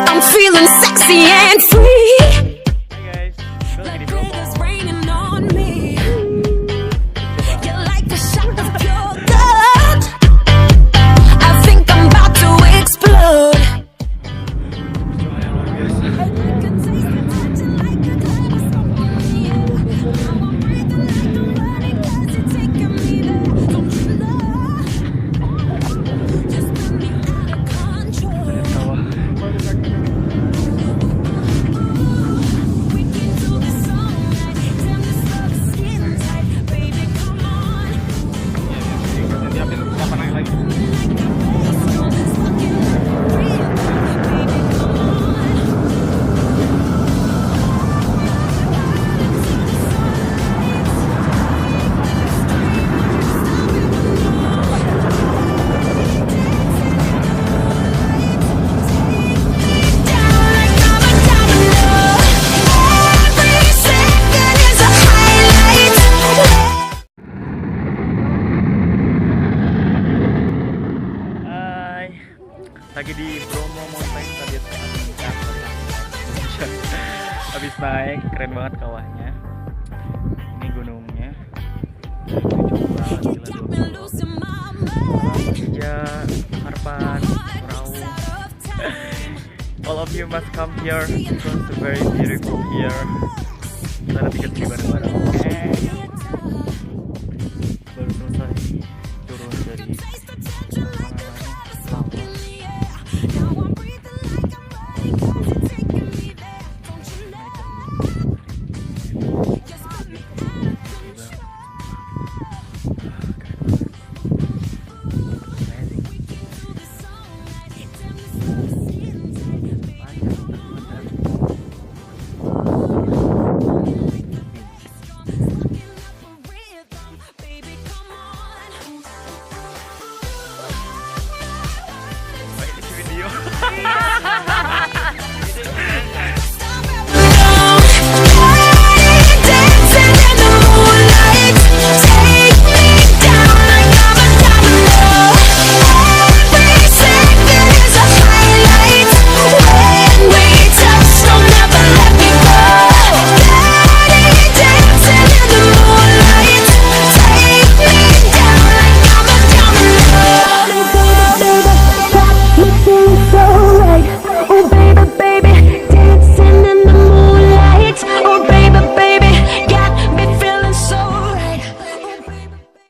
I'm feeling sexy and free. Hai guys, gue lagi di Like Bromo. glitters raining on me. You're like a shot of pure gold. I think I'm about to explode. Cuma yang luar biasa. I can taste it, touching like a kaleidoscope. I'm breathing like I'm running 'cause you're taking me there. Don't you love? Just put me out of control. Sawah. We can do this all night. Damn, this love is skin tight. Baby, come on. Nanti ambil kapan lagi? This storm is fucking real. Baby, come on. Down like I'm a domino. Every second is a highlight. Hai, lagi di Bromo Mountain tadi habis naik, keren banget kawahnya. Ini gunungnya. Coba Got me losing my mind. Jogja, Harpan, Meraung. All of you must come here because it's very beautiful here. Kita nanti kesini bareng-bareng.